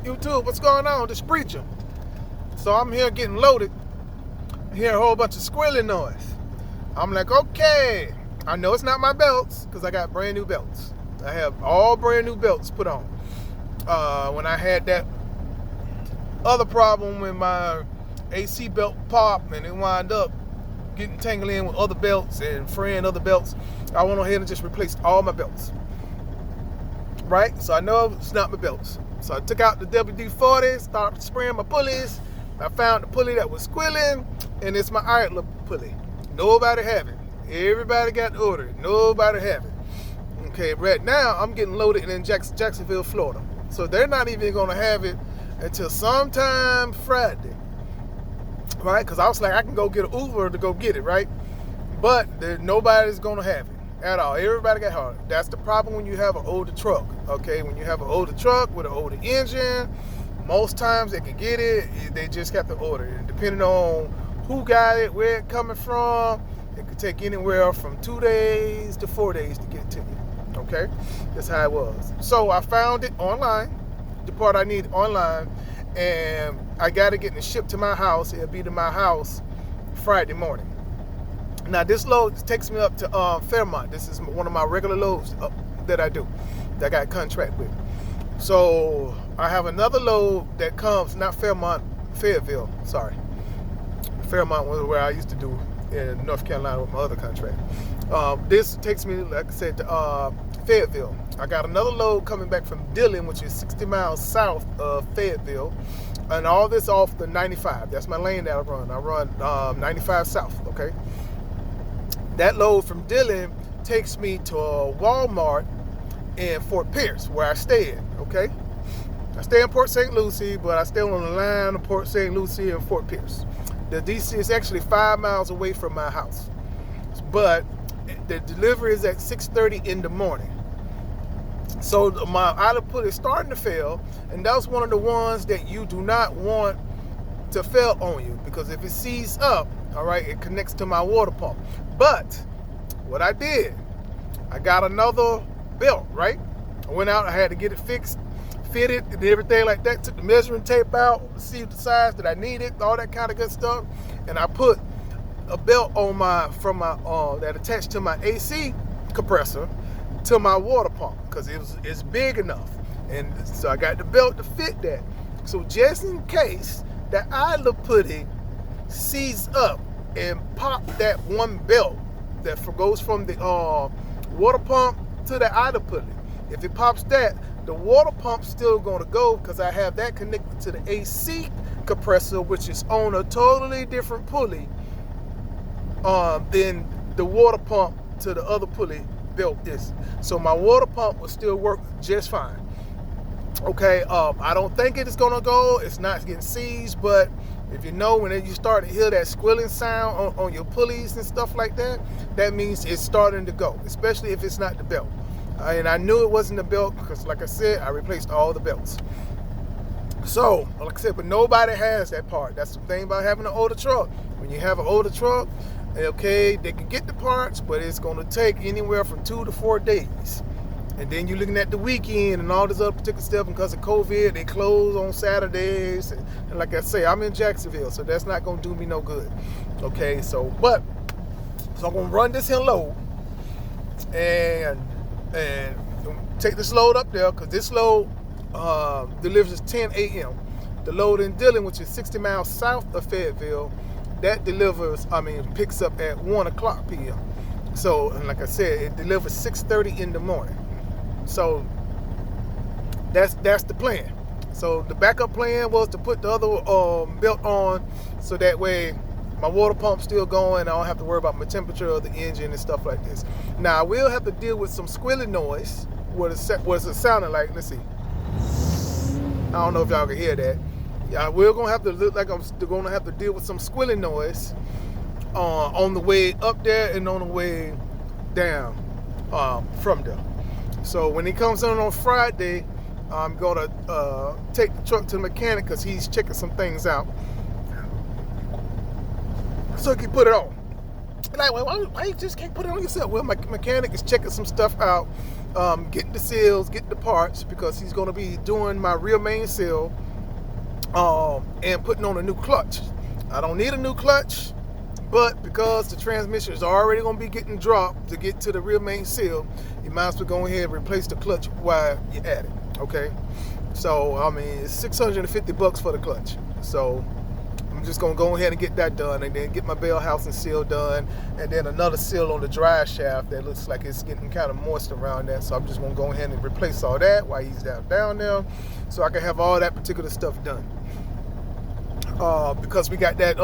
YouTube, what's going on? This preacher. So I'm here getting loaded. Hear a whole bunch of squealing noise. I'm like, okay. I know it's not my belts because I got brand new belts. I have all brand new belts put on. When I had that other problem when my AC belt popped and it wound up getting tangled in with other belts and fraying other belts, I went ahead and just replaced all my belts. Right? So I know it's not my belts. So I took out the WD-40, started spraying my pulleys. I found the pulley that was squealing, and it's my idler pulley. Nobody have it. Everybody got ordered. Nobody have it. Okay, right now I'm getting loaded in Jacksonville, Florida. So they're not even going to have it until sometime Friday. Right? Because I was like, I can go get an Uber to go get it, right? But nobody's going to have it at all. Everybody got hard. That's the problem when you have an older truck. Okay, when you have an older truck with an older engine, most times they can get it. They just got to order it. Depending on who got it, where it coming from, it could take anywhere from 2 days to 4 days to get to you. Okay, that's how it was. So I found it online, the part I need online, and I got it getting shipped to my house. It'll be to my house Friday morning. Now this load takes me up to Fairmont. This is one of my regular loads that I do, that I got contract with. So I have another load that comes, not Fairmont, Fayetteville, sorry. Fairmont was where I used to do in North Carolina with my other contract. This takes me, like I said, to Fayetteville. I got another load coming back from Dillon, which is 60 miles south of Fayetteville. And all this off the 95. That's my lane that I run. I run 95 south, okay? That load from Dillon takes me to a Walmart in Fort Pierce, where I stay in, okay? I stay in Port St. Lucie, but I stay on the line of Port St. Lucie and Fort Pierce. The DC is actually 5 miles away from my house. But the delivery is at 6:30 in the morning. So my idler pulley is starting to fail, and that's one of the ones that you do not want to fail on you, because if it seizes up, all right, it connects to my water pump. But what I did, I got another belt, right? I went out, I had to get it fixed, fitted, and everything like that. Took the measuring tape out, see the size that I needed, all that kind of good stuff. And I put a belt on that attached to my AC compressor to my water pump, because it's big enough. And so I got the belt to fit that. So just in case that idler pulley seizes up and pop that one belt that goes from the water pump to the idler pulley. If it pops that, the water pump's still going to go, because I have that connected to the AC compressor, which is on a totally different pulley than the water pump to the other pulley belt is. So my water pump will still work just fine. Okay, I don't think it is going to go. It's not getting seized, but if you know, when you start to hear that squealing sound on your pulleys and stuff like that, that means it's starting to go, especially if it's not the belt. And I knew it wasn't the belt because, like I said, I replaced all the belts. So, like I said, but nobody has that part. That's the thing about having an older truck. When you have an older truck, okay, they can get the parts, but it's going to take anywhere from 2 to 4 days. And then you're looking at the weekend and all this other particular stuff. And because of COVID, they close on Saturdays. And like I say, I'm in Jacksonville, so that's not going to do me no good. Okay, so I'm going to run this here load and take this load up there, because this load delivers at 10 a.m. The load in Dillon, which is 60 miles south of Fayetteville, that picks up at 1 o'clock p.m. So, and like I said, it delivers 6:30 in the morning. So that's the plan. So the backup plan was to put the other belt on, so that way my water pump's still going. I don't have to worry about my temperature of the engine and stuff like this. Now I will have to deal with some squealing noise. What it sounding like? Let's see. I don't know if y'all can hear that. Yeah, we're gonna have to look like I'm gonna have to deal with some squealing noise on the way up there and on the way down from there. So when he comes in on Friday, I'm gonna take the truck to the mechanic, because he's checking some things out, so he can put it on. And like, well, why you just can't put it on yourself? Well, my mechanic is checking some stuff out, getting the seals, getting the parts, because he's going to be doing my rear main seal and putting on a new clutch. I don't need a new clutch, but because the transmission is already going to be getting dropped to get to the rear main seal, you might as well go ahead and replace the clutch while you're at it, okay? So, I mean, it's $650 for the clutch. So, I'm just going to go ahead and get that done, and then get my bell housing seal done, and then another seal on the drive shaft that looks like it's getting kind of moist around that. So I'm just going to go ahead and replace all that while he's down there, so I can have all that particular stuff done. Because we got that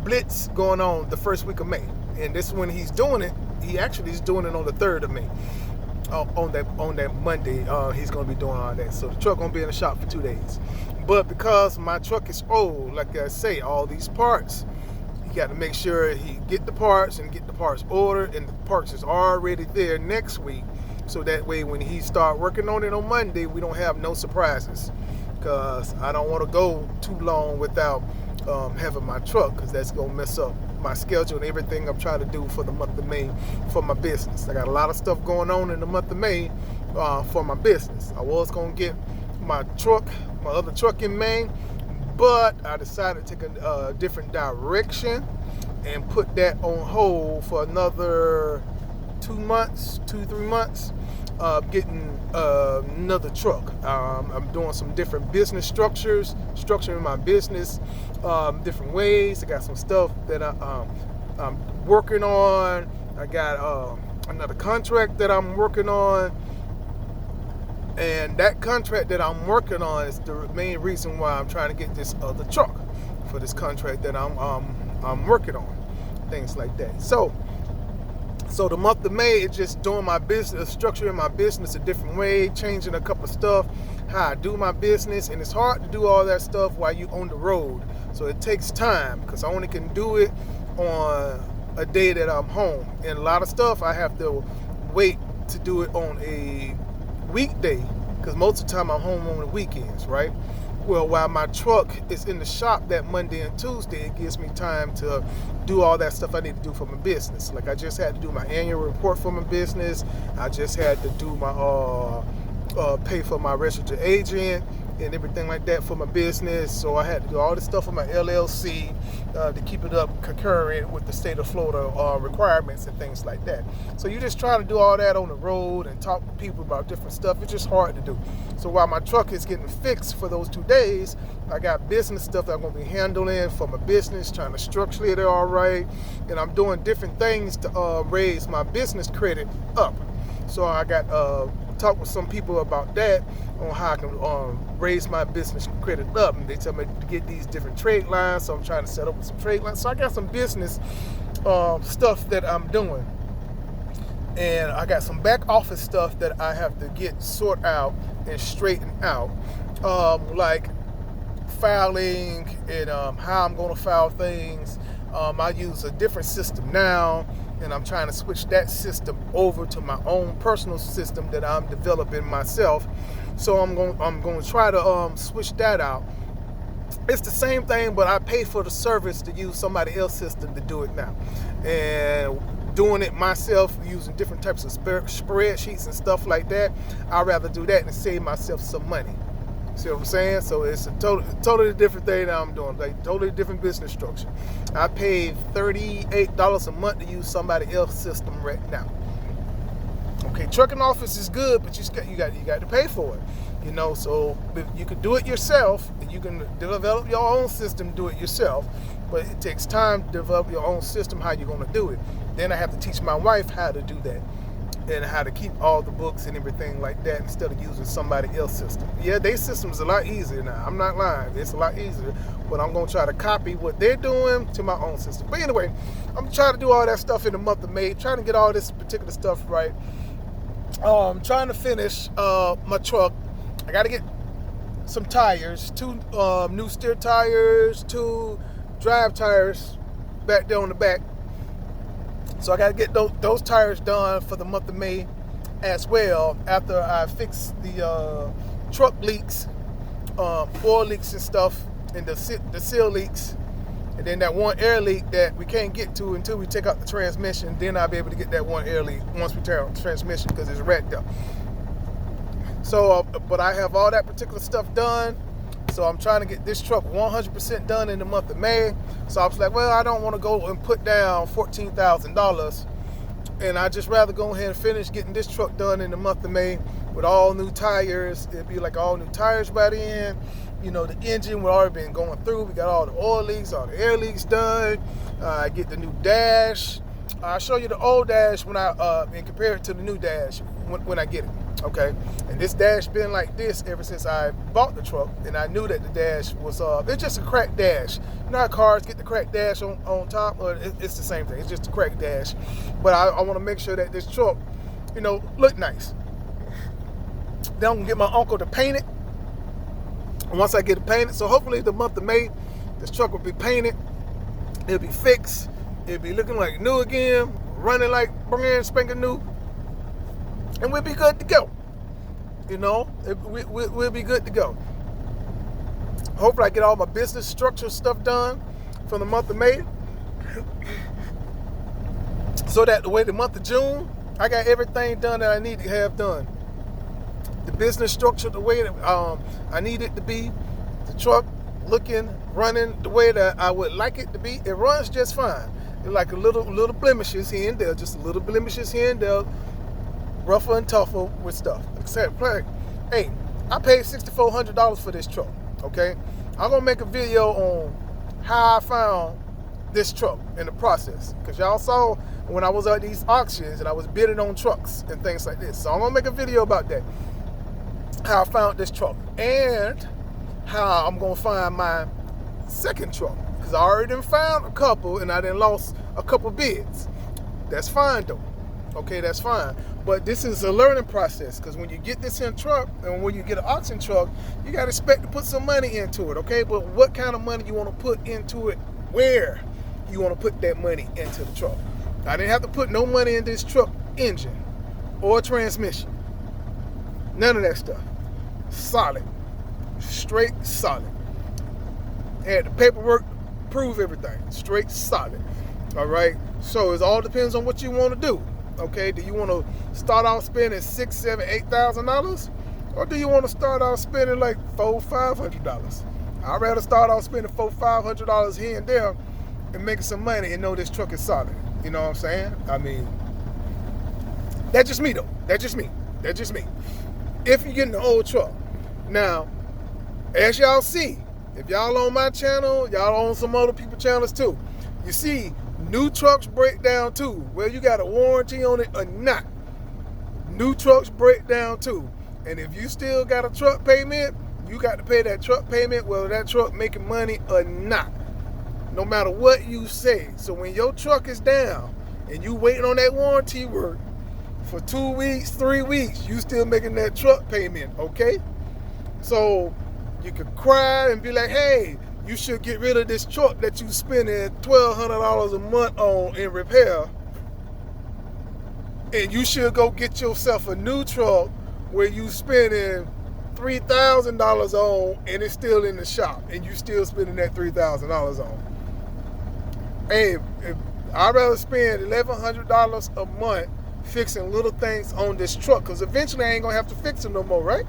blitz going on the first week of May, and this is when he's doing it. He actually is doing it on the 3rd of May. On that Monday, he's going to be doing all that. So the truck going to be in the shop for 2 days. But because my truck is old, like I say, all these parts, you got to make sure he get the parts and get the parts ordered, and the parts is already there next week. So that way when he start working on it on Monday, we don't have no surprises. Because I don't want to go too long without having my truck, because that's going to mess up my schedule and everything I'm trying to do for the month of May for my business. I got a lot of stuff going on in the month of May for my business. I was going to get my other truck in May, but I decided to take a different direction and put that on hold for another 3 months, getting another truck. I'm doing some different business structuring my business different ways. I got some stuff that I'm working on. I got another contract that I'm working on, and that contract that I'm working on is the main reason why I'm trying to get this other truck for this contract that I'm working on, things like that. So the month of May is just doing my business, structuring my business a different way, changing a couple of stuff, how I do my business. And it's hard to do all that stuff while you're on the road. So it takes time, because I only can do it on a day that I'm home. And a lot of stuff I have to wait to do it on a weekday, because most of the time I'm home on the weekends, right? Well, while my truck is in the shop that Monday and Tuesday, it gives me time to do all that stuff I need to do for my business. Like I just had to do my annual report for my business. I just had to do my pay for my registered agent and everything like that for my business. So I had to do all this stuff for my LLC to keep it up concurrent with the state of Florida requirements and things like that. So you just try to do all that on the road and talk to people about different stuff. It's just hard to do. So while my truck is getting fixed for those 2 days, I got business stuff that I'm going to be handling for my business, trying to structure it all right. And I'm doing different things to raise my business credit up. So I got talk with some people about that, on how I can raise my business credit up. And they tell me to get these different trade lines, so I'm trying to set up with some trade lines. So I got some business stuff that I'm doing. And I got some back office stuff that I have to get sorted out and straightened out. Like filing and how I'm going to file things. I use a different system now, and I'm trying to switch that system over to my own personal system that I'm developing myself. So I'm going to try to switch that out. It's the same thing, but I pay for the service to use somebody else's system to do it now. And doing it myself using different types of spreadsheets and stuff like that, I'd rather do that and save myself some money. See what I'm saying? So it's a totally different thing that I'm doing, like totally different business structure. I pay $38 a month to use somebody else's system right now. Okay, trucking office is good, but you got to pay for it. You know, so you can do it yourself, and you can develop your own system, do it yourself. But it takes time to develop your own system, how you're going to do it. Then I have to teach my wife how to do that, and how to keep all the books and everything like that instead of using somebody else's system. Yeah, their system's a lot easier now. I'm not lying. It's a lot easier. But I'm going to try to copy what they're doing to my own system. But anyway, I'm trying to do all that stuff in the month of May, trying to get all this particular stuff right. Trying to finish my truck. I got to get some tires, 2 new steer tires, 2 drive tires back there on the back. So I got to get those tires done for the month of May as well, after I fix the truck leaks, oil leaks and stuff, and the seal leaks And then that one air leak that we can't get to until we take out the transmission, then I'll be able to get that one air leak once we tear out the transmission because it's wrecked up. So, but I have all that particular stuff done. So I'm trying to get this truck 100% done in the month of May. So I was like, well, I don't want to go and put down $14,000. And I just rather go ahead and finish getting this truck done in the month of May with all new tires. It'd be like all new tires by the end. You know, the engine, we've already been going through. We got all the oil leaks, all the air leaks done. I get the new dash. I'll show you the old dash when and compare it to the new dash when I get it. Okay, and this dash been like this ever since I bought the truck, and I knew that the dash was it's just a cracked dash. You know how cars get the cracked dash on top, or it's the same thing. It's just a cracked dash, but I want to make sure that this truck, you know, look nice. Then I'm gonna get my uncle to paint it. And once I get it painted, so hopefully the month of May, this truck will be painted. It'll be fixed. It'll be looking like new again, running like brand spanking new. And we'll be good to go. You know, we'll be good to go. Hopefully I get all my business structure stuff done for the month of May. So that the way the month of June, I got everything done that I need to have done. The business structure, the way that I need it to be. The truck looking, running the way that I would like it to be. It runs just fine. It's like a little blemishes here and there, just a little blemishes here and there. Rougher and tougher with stuff. Except, hey, I paid $6,400 for this truck, okay? I'm going to make a video on how I found this truck in the process. Because y'all saw when I was at these auctions and I was bidding on trucks and things like this. So I'm going to make a video about that. How I found this truck. And how I'm going to find my second truck. Because I already done found a couple and I done lost a couple bids. That's fine, though. Okay, that's fine. But this is a learning process, because when you get this in truck and when you get an auction truck, you got to expect to put some money into it, okay? But what kind of money you want to put into it? Where you want to put that money into the truck? I didn't have to put no money in this truck engine or transmission. None of that stuff. Solid. Straight solid. Had the paperwork to prove everything. Straight solid. All right? So it all depends on what you want to do. Okay, do you want to start out spending $6,000, $7,000, $8,000, or do you want to start out spending like $400, $500? I'd rather start out spending $400, $500 here and there and making some money and know this truck is solid. You know what I'm saying? I mean, that's just me though. That's just me. That's just me. If you're getting the old truck, now, as y'all see, if y'all on my channel, y'all on some other people's channels too. You see. New trucks break down too, whether you got a warranty on it or not. New trucks break down too. And if you still got a truck payment, you got to pay that truck payment whether that truck making money or not. No matter what you say. So when your truck is down and you waiting on that warranty work for 2 weeks, 3 weeks, you still making that truck payment, okay? So you could cry and be like, hey, you should get rid of this truck that you spending $1,200 a month on in repair. And you should go get yourself a new truck where you spending $3,000 on and it's still in the shop and you still spending that $3,000 on. Hey, I'd rather spend $1,100 a month fixing little things on this truck, because eventually I ain't gonna have to fix it no more, right?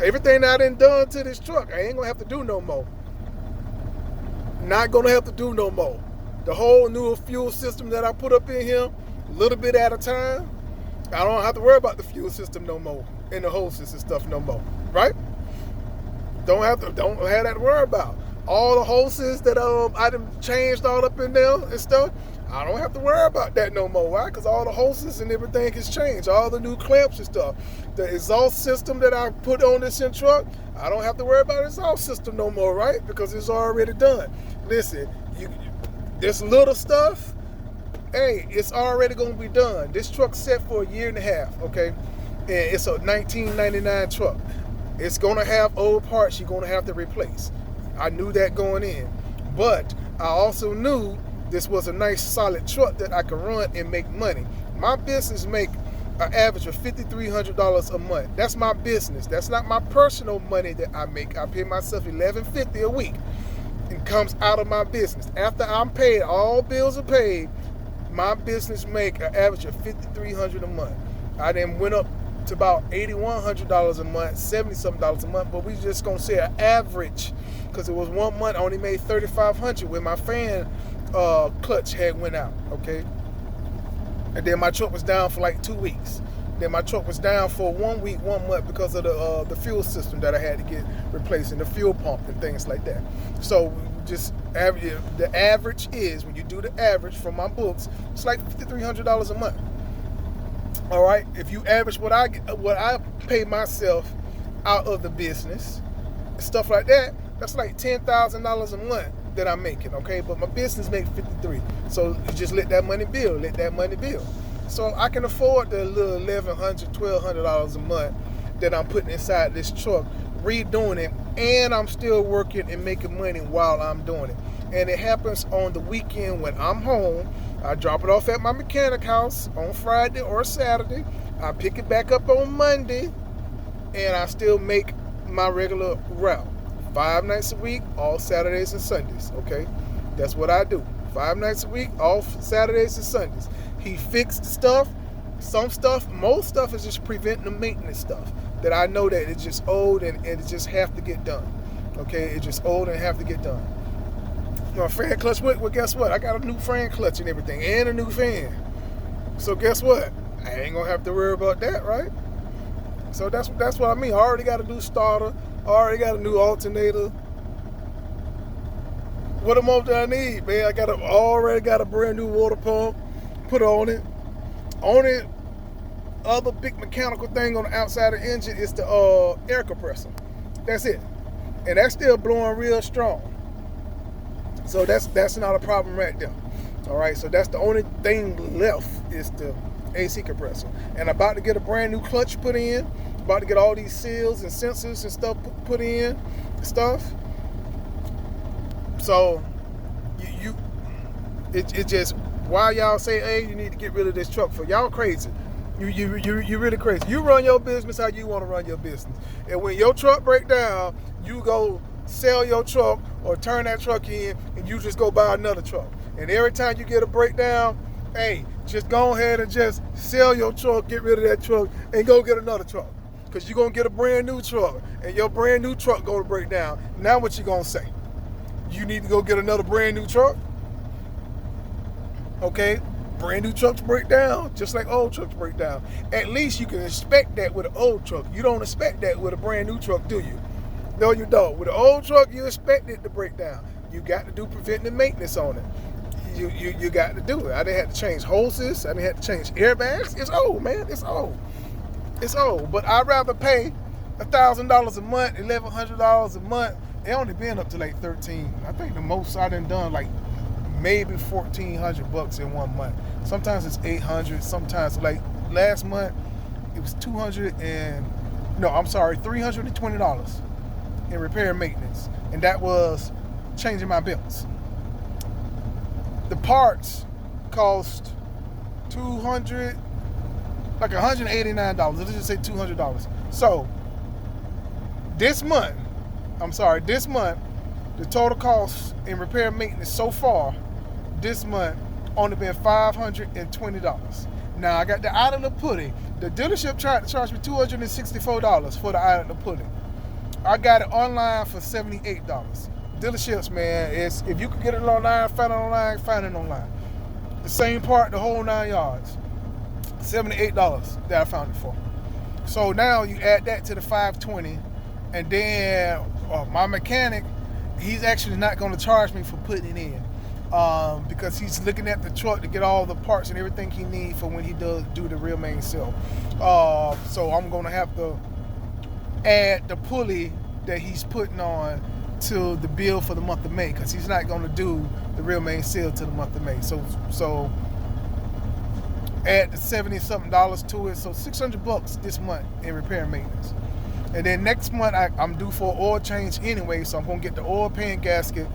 Everything that I done to this truck, I ain't gonna have to do no more. Not gonna have to do no more. The whole new fuel system that I put up in here, a little bit at a time, I don't have to worry about the fuel system no more and the hoses and stuff no more, right? Don't have that to worry about. All the hoses that I done changed all up in there and stuff, I don't have to worry about that no more. Why? Because all the hoses and everything has changed. All the new clamps and stuff. The exhaust system that I put on this in truck, I don't have to worry about the exhaust system no more, right? Because it's already done. Listen, this little stuff, hey, it's already going to be done. This truck's set for 1.5 years, okay? And it's a 1999 truck. It's going to have old parts you're going to have to replace. I knew that going in. But I also knew this was a nice solid truck that I could run and make money. My business make an average of $5,300 a month. That's my business. That's not my personal money that I make. I pay myself $1,150 a week. and comes out of my business. After I'm paid, all bills are paid, my business make an average of $5,300 a month. I then went up to about $8,100 a month, $70-something a month, but we just gonna say an average, because it was 1 month I only made $3,500 when my fan clutch had went out, okay? And then my truck was down for like 2 weeks. Then my truck was down for 1 week, 1 month because of the fuel system that I had to get replaced and the fuel pump and things like that. So just average, the average is, when you do the average from my books, it's like $5,300 a month. All right, if you average what I pay myself out of the business, stuff like that, that's like $10,000 a month that I'm making. Okay, but my business makes 53, so you just let that money build, So I can afford the little $1,100, $1,200 a month that I'm putting inside this truck, redoing it, and I'm still working and making money while I'm doing it. And it happens on the weekend when I'm home. I drop it off at my mechanic house on Friday or Saturday. I pick it back up on Monday, and I still make my regular route. 5 nights a week, all Saturdays and Sundays, okay? That's what I do. 5 nights a week, all Saturdays and Sundays. He fixed stuff. Some stuff, most stuff is just preventive maintenance stuff that I know that it's just old and it just have to get done. Okay, it's just old and have to get done. My fan clutch, well, guess what? I got a new fan clutch and everything, and a new fan. So guess what? I ain't gonna have to worry about that, right? So that's what I mean. I already got a new starter. I already got a new alternator. What more do I need, man? I already got a brand new water pump put on it. Other big mechanical thing on the outside of the engine is the air compressor. That's it, and that's still blowing real strong. So that's not a problem right there. All right, so that's the only thing left is the AC compressor. And I'm about to get a brand new clutch put in. About to get all these seals and sensors and stuff put in and stuff. So it just, why y'all say, hey, you need to get rid of this truck for? Y'all crazy. You really crazy. You run your business how you want to run your business. And when your truck break down, you go sell your truck or turn that truck in, and you just go buy another truck. And every time you get a breakdown, hey, just go ahead and just sell your truck, get rid of that truck, and go get another truck. Because you're going to get a brand new truck, and your brand new truck going to break down. Now what you going to say? You need to go get another brand new truck? Okay, brand new trucks break down, just like old trucks break down. At least you can expect that with an old truck. You don't expect that with a brand new truck, do you? No, you don't. With an old truck, you expect it to break down. You got to do preventive maintenance on it. You got to do it. I didn't have to change hoses. I didn't have to change airbags. It's old, man. It's old. It's old. But I'd rather pay $1,000 a month, $1,100 a month. It only been up to like 13. I think the most I done like maybe $1,400 in 1 month. Sometimes it's 800. Sometimes like last month it was $320 in repair and maintenance, and that was changing my belts. The parts cost $189. Let's just say $200. So this month, the total cost in repair and maintenance so far this month only been $520. Now I got the island of pudding. The dealership tried to charge me $264 for the island of pudding. I got it online for $78. Dealerships, man, is if you can get it online, find it online. The same part, the whole 9 yards. $78 that I found it for. So now you add that to the $520, and then my mechanic, he's actually not going to charge me for putting it in, because he's looking at the truck to get all the parts and everything he needs for when he does do the real main sale. So I'm going to have to add the pulley that he's putting on to the bill for the month of May, because he's not going to do the real main sale to the month of May. So add the $70-something to it, so $600 this month in repair and maintenance. And then next month I'm due for an oil change anyway, so I'm going to get the oil pan gasket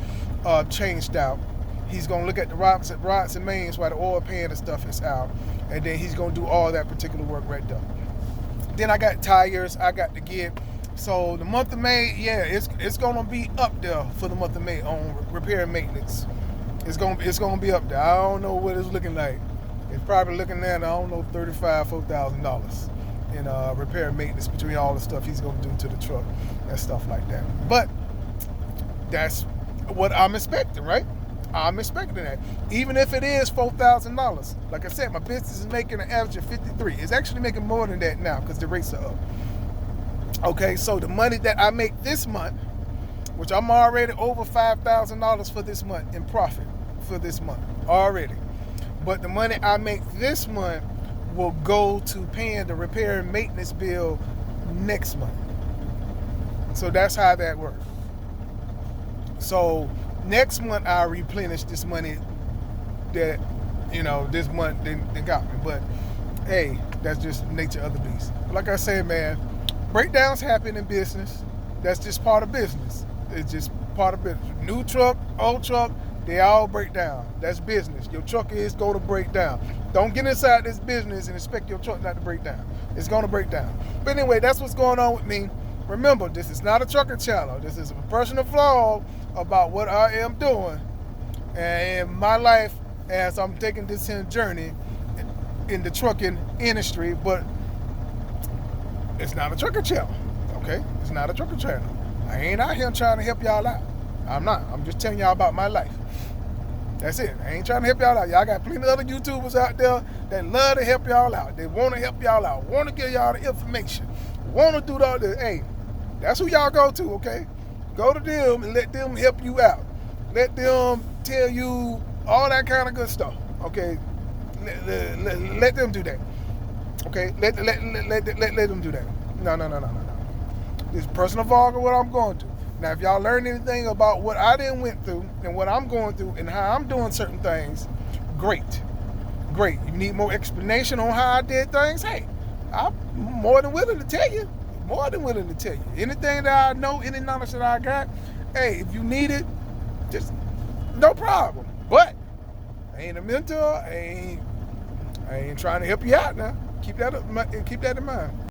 changed out. He's going to look at the rods and mains while the oil pan and stuff is out, and then he's going to do all that particular work right there. Then I got tires. I got to get So the month of May, yeah, it's gonna be up there for the month of May on repair and maintenance. It's gonna be up there. I don't know what it's looking like. It's probably looking at, I don't know, $4,000 in repair and maintenance between all the stuff he's gonna do to the truck and stuff like that. But that's what I'm expecting, right? I'm expecting that. Even if it is $4,000. Like I said, my business is making an average of 53. It's actually making more than that now because the rates are up. Okay, so the money that I make this month, which I'm already over $5,000 for this month in profit for this month already. But the money I make this month will go to paying the repair and maintenance bill next month. So that's how that works. So next month I'll replenish this money that, this month they got me. But hey, that's just the nature of the beast. Like I said, man, breakdowns happen in business. That's just part of business. It's just part of business. New truck, old truck, they all break down. That's business. Your truck is going to break down. Don't get inside this business and expect your truck not to break down. It's going to break down. But anyway, that's what's going on with me. Remember, this is not a trucker channel. This is a personal vlog about what I am doing and in my life as I'm taking this journey in the trucking industry. But it's not a trucker channel, okay? It's not a trucker channel. I ain't out here trying to help y'all out. I'm not. I'm just telling y'all about my life. That's it. I ain't trying to help y'all out. Y'all got plenty of other YouTubers out there that love to help y'all out. They want to help y'all out. Want to give y'all the information. Want to do all this. Hey, that's who y'all go to, okay? Go to them and let them help you out. Let them tell you all that kind of good stuff, okay? Let them do that, okay? Let them do that. No. This is personal vlog of what I'm going through. Now, if y'all learned anything about what I done went through and what I'm going through and how I'm doing certain things, great. You need more explanation on how I did things? Hey, I'm more than willing to tell you. Anything that I know, any knowledge that I got, hey, if you need it, just no problem. But I ain't a mentor. I ain't trying to help you out now. Keep that in mind.